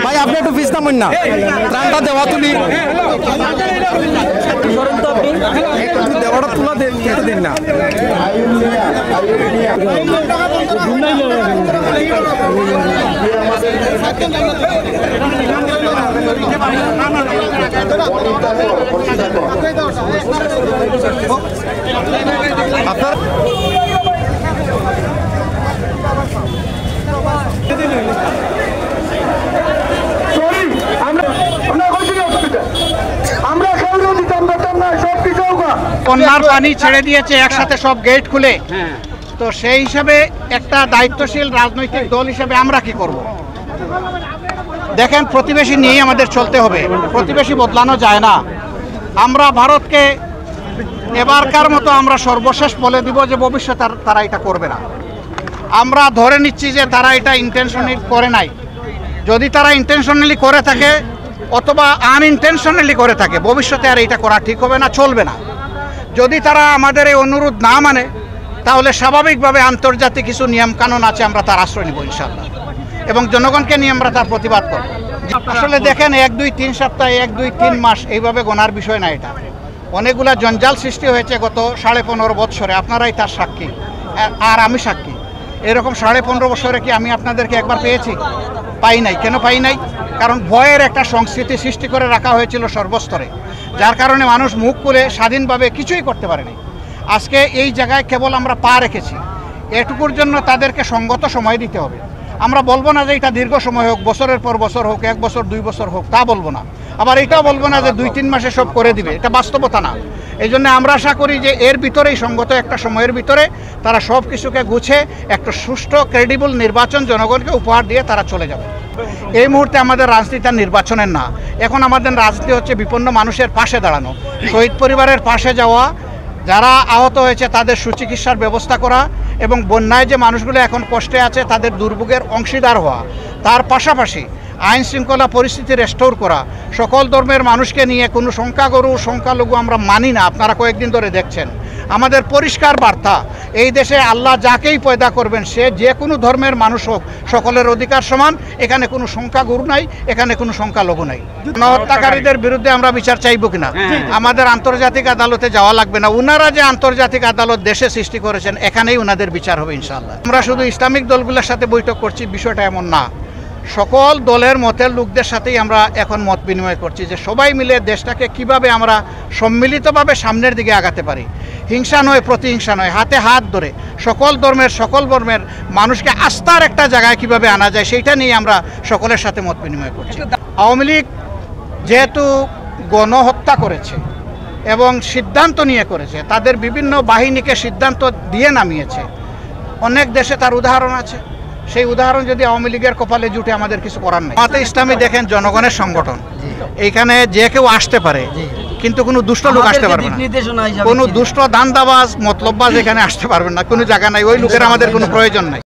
ভাই আপনি একটু পিস নামুন না, ত্রাণটা দেওয়া তুলি দেওয়াটা তুলা দিন না। আপনার বন্যার পানি ছেড়ে দিয়েছে একসাথে সব গেট খুলে, তো সেই হিসাবে একটা দায়িত্বশীল রাজনৈতিক দল হিসাবে আমরা কি করব? দেখেন, প্রতিবেশী নিয়েই আমাদের চলতে হবে, প্রতিবেশী বদলানো যায় না। আমরা ভারতকে এবারকার মতো আমরা সর্বশেষ বলে দিব যে ভবিষ্যতে তারা এটা করবে না। আমরা ধরে নিচ্ছি যে তারা এটা ইন্টেনশনালি করে নাই। যদি তারা ইন্টেনশনালি করে থাকে অথবা আনইনটেনশনালি করে থাকে, ভবিষ্যতে আর এটা করা ঠিক হবে না, চলবে না। যদি তারা আমাদের এই অনুরোধ না মানে, তাহলে স্বাভাবিকভাবে আন্তর্জাতিক কিছু নিয়মকানুন আছে, আমরা তার আশ্রয় নিব ইনশাআল্লাহ, এবং জনগণকে নিয়ে আমরা তার প্রতিবাদ করব। আসলে দেখেন, 1, 2, 3 সপ্তাহ, 1, 2, 3 মাস এইভাবে গোনার বিষয় না। এটা অনেকগুলা জঞ্জাল সৃষ্টি হয়েছে গত 15.5 বৎসরে, আপনারাই তার সাক্ষী আর আমি সাক্ষী। এরকম 15.5 বছরে কি আমি আপনাদেরকে একবার পেয়েছি? পাই নাই। কেন পাই নাই? কারণ ভয়ের একটা সংস্কৃতি সৃষ্টি করে রাখা হয়েছিল সর্বস্তরে, যার কারণে মানুষ মুখ খুলে স্বাধীনভাবে কিছুই করতে পারেনি। আজকে এই জায়গায় কেবল আমরা পা রেখেছি, এটুকুর জন্য তাদেরকে সঙ্গত সময় দিতে হবে। আমরা বলবো না যে এটা দীর্ঘ সময় হোক, বছরের পর বছর হোক, 1 বছর 2 বছর হোক, তা বলবো না। আবার এটাও বলবো না যে 2-3 মাসে সব করে দিবে, এটা বাস্তবতা না। এই জন্য আমরা আশা করি যে এর ভিতরেই সঙ্গত একটা সময়ের ভিতরে তারা সব কিছুকে গুছে একটা সুষ্ঠু ক্রেডিবল নির্বাচন জনগণকে উপহার দিয়ে তারা চলে যাবে। এই মুহূর্তে আমাদের রাজনীতি নির্বাচনের না, এখন আমাদের রাজনীতি হচ্ছে বিপন্ন মানুষের পাশে দাঁড়ানো, শহীদ পরিবারের পাশে যাওয়া, যারা আহত হয়েছে তাদের সুচিকিৎসার ব্যবস্থা করা, এবং বন্যায় যে মানুষগুলো এখন কষ্টে আছে তাদের দুর্ভোগের অংশীদার হওয়া। তার পাশাপাশি আইন শৃঙ্খলা পরিস্থিতি রেস্টোর করা, সকল ধর্মের মানুষকে নিয়ে, কোনো সংখ্যাগুরু সংখ্যালঘু আমরা মানি না। আপনারা কয়েকদিন ধরে দেখছেন আমাদের পরিষ্কার বার্তা, এই দেশে আল্লাহ যাকেই পয়দা করবেন সে যে কোনো ধর্মের মানুষ হোক, সকলের অধিকার সমান। এখানে কোনো সংখ্যাগুরু নাই, এখানে কোনো সংখ্যালঘু নাই। গণহত্যাকারীদের বিরুদ্ধে আমরা বিচার চাইব কিনা, আমাদের আন্তর্জাতিক আদালতে যাওয়া লাগবে না। উনারা যে আন্তর্জাতিক আদালত দেশে সৃষ্টি করেছেন, এখানেই উনাদের বিচার হবে ইনশাআল্লাহ। আমরা শুধু ইসলামিক দলগুলোর সাথে বৈঠক করছি, বিষয়টা এমন না। সকল দলের মতের লোকদের সাথেই আমরা এখন মত বিনিময় করছি যে সবাই মিলে দেশটাকে কিভাবে আমরা সম্মিলিতভাবে সামনের দিকে আগাতে পারি। হিংসা নয়, প্রতিহিংসা নয়, হাতে হাত ধরে সকল ধর্মের মানুষকে আস্থার একটা জায়গায় কিভাবে আনা যায়, সেইটা নিয়ে আমরা সকলের সাথে মত বিনিময় করছি। আওয়ামী লীগ যেহেতু গণহত্যা করেছে এবং সিদ্ধান্ত নিয়ে করেছে, তাদের বিভিন্ন বাহিনীকে সিদ্ধান্ত দিয়ে নামিয়েছে, অনেক দেশে তার উদাহরণ আছে। সেই উদাহরণ যদি আওয়ামী লীগের কপালে জুটে, আমাদের কিছু করার নেই। জামাতে ইসলামী দেখেন জনগণের সংগঠন, এইখানে যে কেউ আসতে পারে, কিন্তু কোনো দুষ্ট লোক আসতে পারবে না, কোনো দুষ্ট দান্দাবাজ মতলববাজ এখানে আসতে পারবেন না, কোনো জায়গা নাই, ওই লোকের আমাদের কোনো প্রয়োজন নাই।